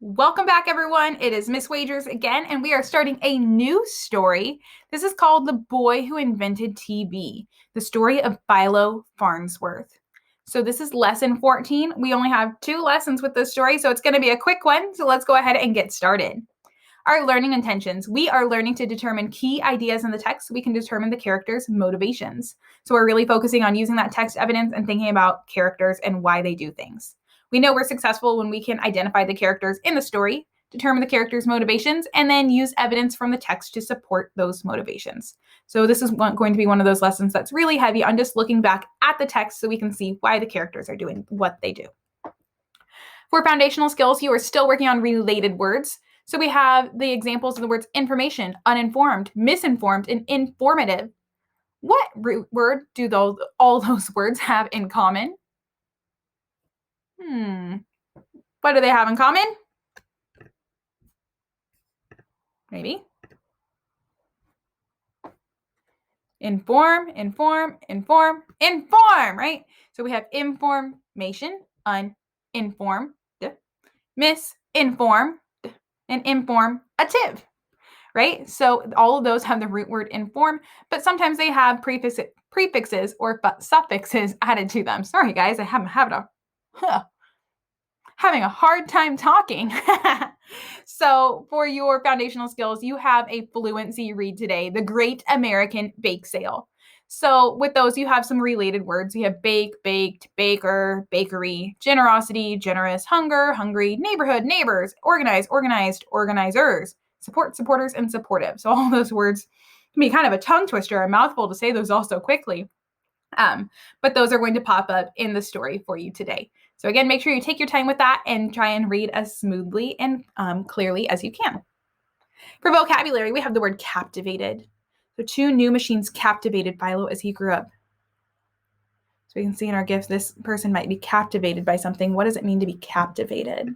Welcome back, everyone. It is Miss Wagers again, and we are starting a new story. This is called The Boy Who Invented TV, the story of Philo Farnsworth. So this is lesson 14. We only have 2 lessons with this story, so it's going to be a quick one. So let's go ahead and get started. Our learning intentions. We are learning to determine key ideas in the text so we can determine the characters' motivations. So we're really focusing on using that text evidence and thinking about characters and why they do things. We know we're successful when we can identify the characters in the story, determine the characters' motivations, and then use evidence from the text to support those motivations. So this is going to be one of those lessons that's really heavy on just looking back at the text so we can see why the characters are doing what they do. For foundational skills, you are still working on related words. So we have the examples of the words information, uninformed, misinformed, and informative. What root word do all those words have in common? What do they have in common? Maybe. Inform, right? So we have information, uninformed, misinformed, and informative, right? So all of those have the root word inform, but sometimes they have prefixes or suffixes added to them. Sorry, guys, I haven't having a hard time talking. So for your foundational skills, you have a fluency read today, The Great American Bake Sale. So with those, you have some related words. You have bake, baked, baker, bakery, generosity, generous, hunger, hungry, neighborhood, neighbors, organize, organized, organizers, support, supporters, and supportive. So all those words can be kind of a tongue twister, a mouthful to say those all so quickly. But those are going to pop up in the story for you today. So again, make sure you take your time with that and try and read as smoothly and clearly as you can. For vocabulary, we have the word captivated. So 2 new machines captivated Philo as he grew up. So we can see in our gifts, this person might be captivated by something. What does it mean to be captivated?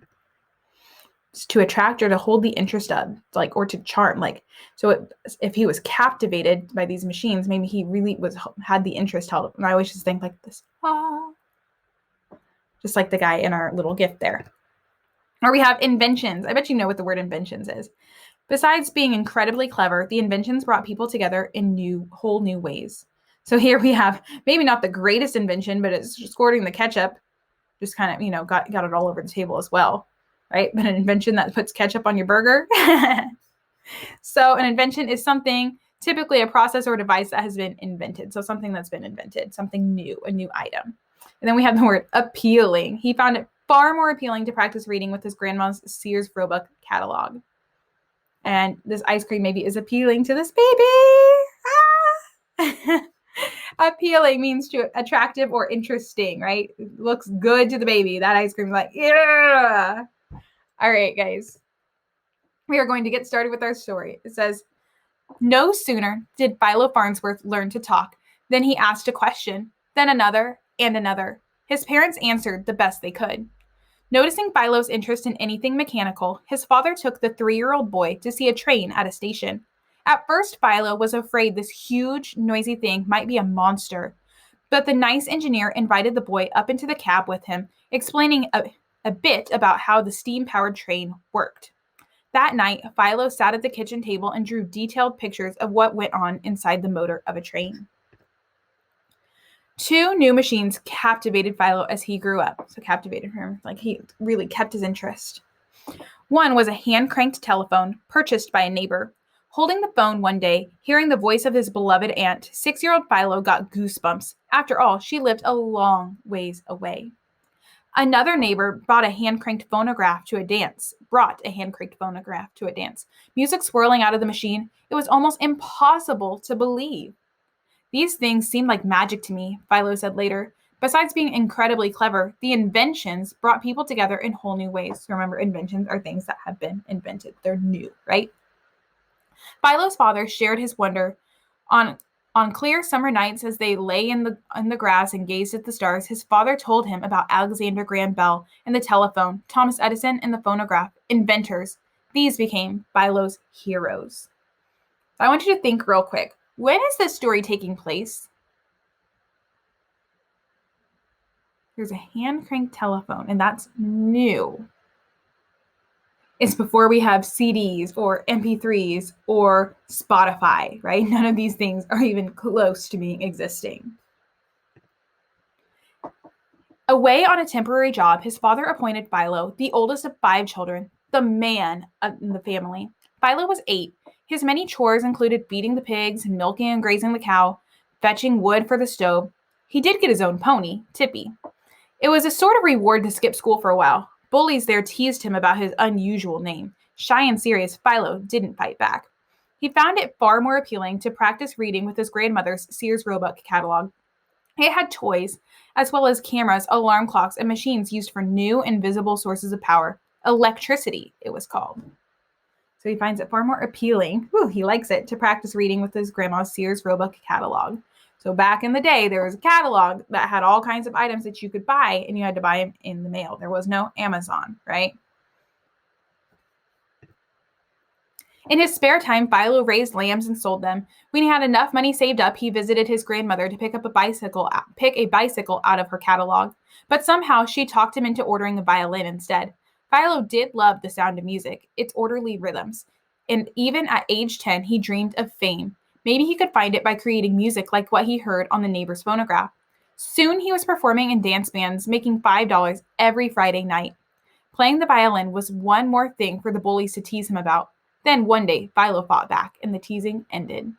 It's to attract or to hold the interest of, like, or to charm. Like, so if he was captivated by these machines, maybe he really had the interest held. And I always just think like this, just like the guy in our little gift there. Or we have inventions. I bet you know what the word inventions is. Besides being incredibly clever, the inventions brought people together in whole new ways. So here we have maybe not the greatest invention, but it's squirting the ketchup. Just kind of, got it all over the table as well, right? But an invention that puts ketchup on your burger. So an invention is something, typically a process or device that has been invented. So something that's been invented, something new, a new item. And then we have the word appealing. He found it far more appealing to practice reading with his grandma's Sears Roebuck catalog. And this ice cream maybe is appealing to this baby. Appealing means to attractive or interesting, right? It looks good to the baby. That ice cream is like, yeah. All right, guys. We are going to get started with our story. It says, no sooner did Philo Farnsworth learn to talk than he asked a question, then another and another. His parents answered the best they could. Noticing Philo's interest in anything mechanical, his father took the 3-year-old boy to see a train at a station. At first, Philo was afraid this huge, noisy thing might be a monster, but the nice engineer invited the boy up into the cab with him, explaining a bit about how the steam-powered train worked. That night, Philo sat at the kitchen table and drew detailed pictures of what went on inside the motor of a train. 2 new machines captivated Philo as he grew up. So captivated him, like he really kept his interest. One was a hand-cranked telephone purchased by a neighbor. Holding the phone one day, hearing the voice of his beloved aunt, 6-year-old Philo got goosebumps. After all, she lived a long ways away. Another neighbor brought a hand-cranked phonograph to a dance. Music swirling out of the machine. It was almost impossible to believe. These things seemed like magic to me, Philo said later. Besides being incredibly clever, the inventions brought people together in whole new ways. Remember, inventions are things that have been invented. They're new, right? Philo's father shared his wonder. On clear summer nights, as they lay in the grass and gazed at the stars, his father told him about Alexander Graham Bell and the telephone, Thomas Edison and the phonograph, inventors. These became Philo's heroes. So I want you to think real quick. When is this story taking place? There's a hand-cranked telephone, and that's new. It's before we have CDs or MP3s or Spotify, right? None of these things are even close to being existing. Away on a temporary job, his father appointed Philo, the oldest of 5 children, the man in the family. Philo was 8. His many chores included feeding the pigs, milking and grazing the cow, fetching wood for the stove. He did get his own pony, Tippy. It was a sort of reward to skip school for a while. Bullies there teased him about his unusual name. Shy and serious, Philo didn't fight back. He found it far more appealing to practice reading with his grandmother's Sears Roebuck catalog. It had toys, as well as cameras, alarm clocks, and machines used for new invisible sources of power. Electricity, it was called. So he finds it far more appealing. He likes it to practice reading with his grandma's Sears Roebuck catalog. So back in the day, there was a catalog that had all kinds of items that you could buy, and you had to buy them in the mail. There was no Amazon, right? In his spare time, Philo raised lambs and sold them. When he had enough money saved up, he visited his grandmother to pick a bicycle out of her catalog. But somehow she talked him into ordering a violin instead. Philo did love the sound of music, its orderly rhythms. And even at age 10, he dreamed of fame. Maybe he could find it by creating music like what he heard on the neighbor's phonograph. Soon he was performing in dance bands, making $5 every Friday night. Playing the violin was one more thing for the bullies to tease him about. Then one day, Philo fought back, and the teasing ended.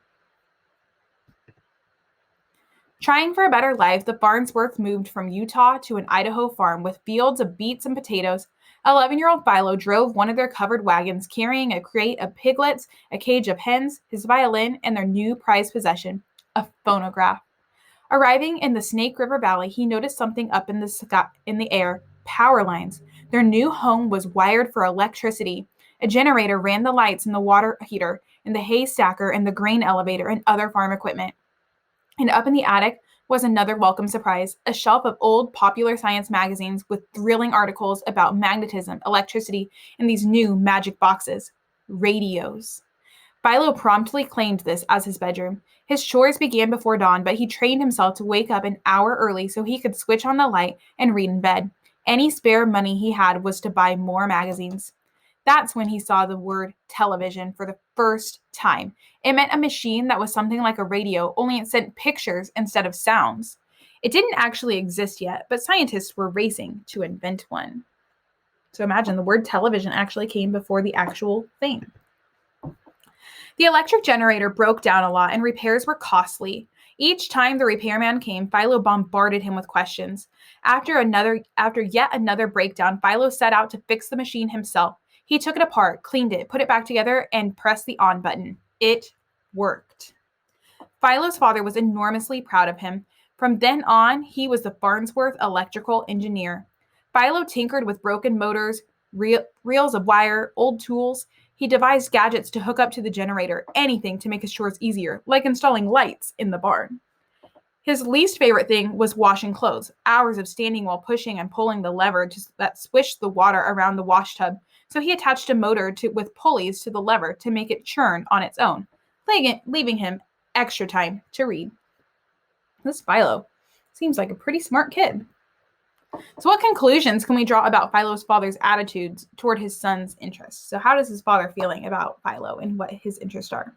Trying for a better life, the Farnsworth moved from Utah to an Idaho farm with fields of beets and potatoes. 11-year-old Philo drove one of their covered wagons, carrying a crate of piglets, a cage of hens, his violin, and their new prized possession, a phonograph. Arriving in the Snake River Valley, he noticed something up in the air, power lines. Their new home was wired for electricity. A generator ran the lights and the water heater and the hay stacker and the grain elevator and other farm equipment. And up in the attic was another welcome surprise, a shelf of old popular science magazines with thrilling articles about magnetism, electricity, and these new magic boxes, radios. Philo promptly claimed this as his bedroom. His chores began before dawn, but he trained himself to wake up an hour early so he could switch on the light and read in bed. Any spare money he had was to buy more magazines. That's when he saw the word television for the first time. It meant a machine that was something like a radio, only it sent pictures instead of sounds. It didn't actually exist yet, but scientists were racing to invent one. So imagine the word television actually came before the actual thing. The electric generator broke down a lot and repairs were costly. Each time the repairman came, Philo bombarded him with questions. After yet another breakdown, Philo set out to fix the machine himself. He took it apart, cleaned it, put it back together, and pressed the on button. It worked. Philo's father was enormously proud of him. From then on, he was the Farnsworth electrical engineer. Philo tinkered with broken motors, reels of wire, old tools. He devised gadgets to hook up to the generator, anything to make his chores easier, like installing lights in the barn. His least favorite thing was washing clothes, hours of standing while pushing and pulling the lever that swished the water around the wash tub. So he attached a motor with pulleys to the lever to make it churn on its own, leaving him extra time to read. This Philo seems like a pretty smart kid. So what conclusions can we draw about Philo's father's attitudes toward his son's interests? So how does his father feeling about Philo and what his interests are?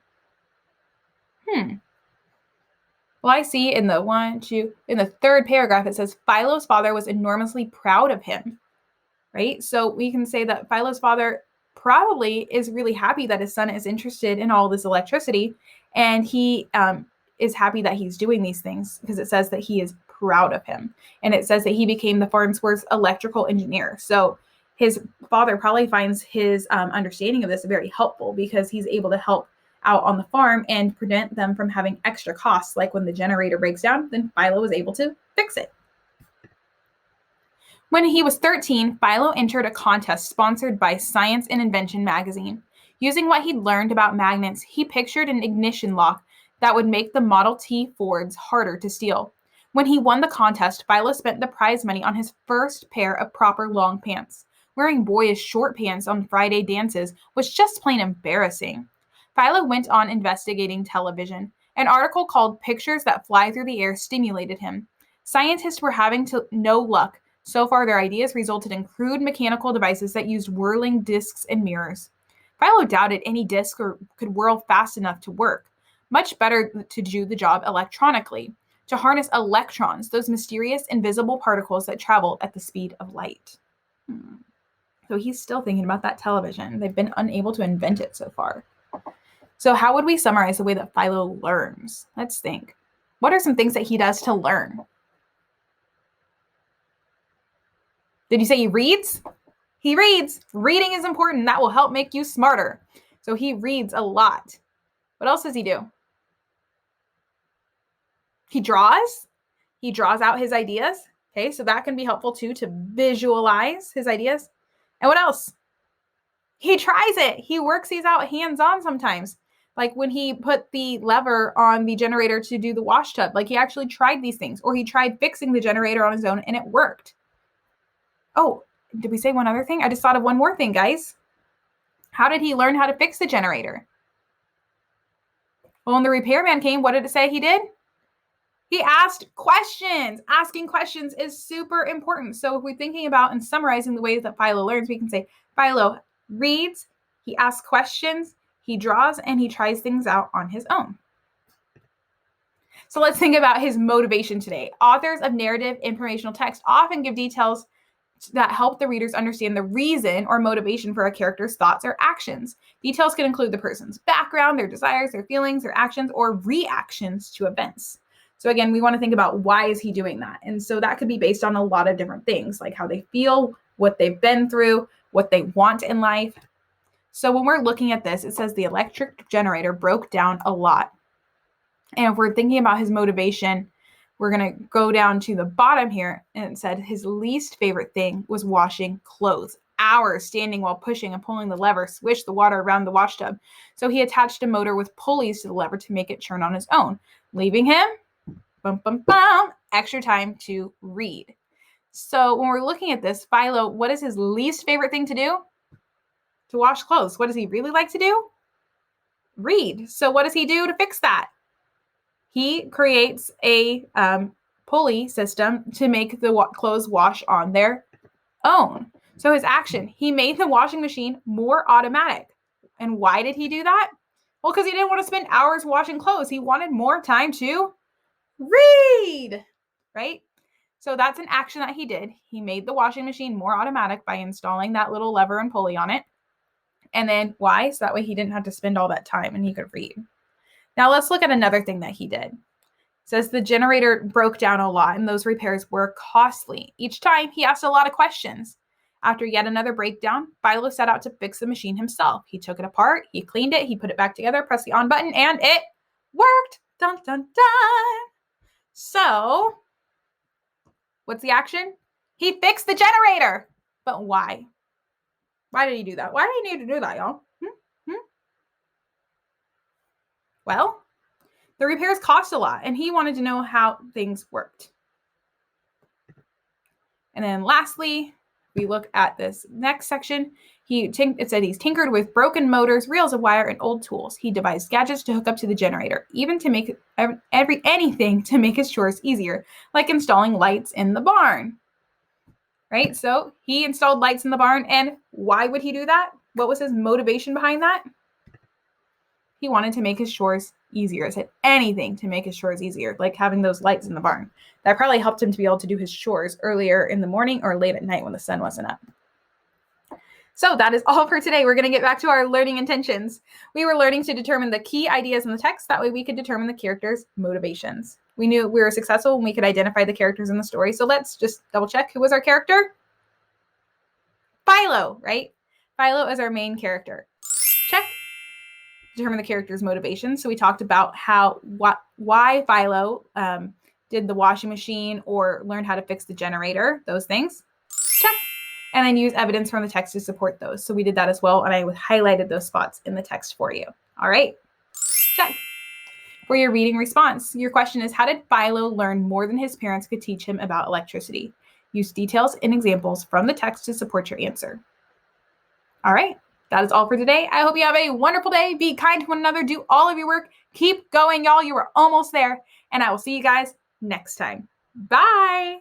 Well, I see in the third paragraph, it says Philo's father was enormously proud of him, right? So we can say that Philo's father probably is really happy that his son is interested in all this electricity, and he is happy that he's doing these things because it says that he is proud of him. And it says that he became the Farnsworth electrical engineer. So his father probably finds his understanding of this very helpful because he's able to help out on the farm and prevent them from having extra costs. Like when the generator breaks down, then Philo was able to fix it. When he was 13, Philo entered a contest sponsored by Science and Invention magazine. Using what he'd learned about magnets, he pictured an ignition lock that would make the Model T Fords harder to steal. When he won the contest, Philo spent the prize money on his first pair of proper long pants. Wearing boyish short pants on Friday dances was just plain embarrassing. Philo went on investigating television. An article called Pictures That Fly Through the Air stimulated him. Scientists were having no luck So far, their ideas resulted in crude mechanical devices that used whirling discs and mirrors. Philo doubted any disc could whirl fast enough to work. Much better to do the job electronically, to harness electrons, those mysterious invisible particles that travel at the speed of light. So he's still thinking about that television. They've been unable to invent it so far. So how would we summarize the way that Philo learns? Let's think. What are some things that he does to learn? Did you say he reads? He reads. Reading is important. That will help make you smarter. So he reads a lot. What else does he do? He draws. He draws out his ideas. Okay, so that can be helpful too, to visualize his ideas. And what else? He tries it. He works these out hands-on sometimes. Like when he put the lever on the generator to do the wash tub, like he actually tried these things, or he tried fixing the generator on his own and it worked. Oh, did we say one other thing? I just thought of one more thing, guys. How did he learn how to fix the generator? Well, when the repairman came, what did it say he did? He asked questions. Asking questions is super important. So if we're thinking about and summarizing the ways that Philo learns, we can say Philo reads, he asks questions, he draws, and he tries things out on his own. So let's think about his motivation today. Authors of narrative informational text often give details that help the readers understand the reason or motivation for a character's thoughts or actions. Details can include the person's background, their desires, their feelings, their actions, or reactions to events. So again, we want to think about why is he doing that? And so that could be based on a lot of different things, like how they feel, what they've been through, what they want in life. So when we're looking at this, it says the electric generator broke down a lot. And if we're thinking about his motivation, we're going to go down to the bottom here, and it said his least favorite thing was washing clothes. Hours standing while pushing and pulling the lever swished the water around the wash tub. So he attached a motor with pulleys to the lever to make it turn on his own, leaving him extra time to read. So when we're looking at this, Philo, what is his least favorite thing to do? To wash clothes. What does he really like to do? Read. So what does he do to fix that? He creates a pulley system to make the clothes wash on their own. So his action, he made the washing machine more automatic. And why did he do that? Well, because he didn't want to spend hours washing clothes. He wanted more time to read, right? So that's an action that he did. He made the washing machine more automatic by installing that little lever and pulley on it. And then why? So that way he didn't have to spend all that time and he could read. Now let's look at another thing that he did. It says the generator broke down a lot and those repairs were costly. Each time he asked a lot of questions. After yet another breakdown, Philo set out to fix the machine himself. He took it apart, he cleaned it, he put it back together, pressed the on button, and it worked. Dun, dun, dun. So, what's the action? He fixed the generator. But why? Why did he do that? Why did he need to do that, y'all? Well, the repairs cost a lot, and he wanted to know how things worked. And then lastly, we look at this next section. It said he's tinkered with broken motors, reels of wire, and old tools. He devised gadgets to hook up to the generator, even to make anything to make his chores easier, like installing lights in the barn. Right? So he installed lights in the barn, and why would he do that? What was his motivation behind that? He wanted to make his chores easier. I said anything to make his chores easier, like having those lights in the barn. That probably helped him to be able to do his chores earlier in the morning or late at night when the sun wasn't up. So that is all for today. We're going to get back to our learning intentions. We were learning to determine the key ideas in the text. That way we could determine the characters' motivations. We knew we were successful when we could identify the characters in the story. So let's just double check. Who was our character? Philo, right? Philo is our main character. Check. Determine the character's motivations. So we talked about why Philo did the washing machine or learned how to fix the generator, those things. Check. And then use evidence from the text to support those. So we did that as well, and I highlighted those spots in the text for you. All right. Check. For your reading response, your question is, how did Philo learn more than his parents could teach him about electricity? Use details and examples from the text to support your answer. All right. That is all for today. I hope you have a wonderful day. Be kind to one another. Do all of your work. Keep going, y'all. You are almost there. And I will see you guys next time. Bye.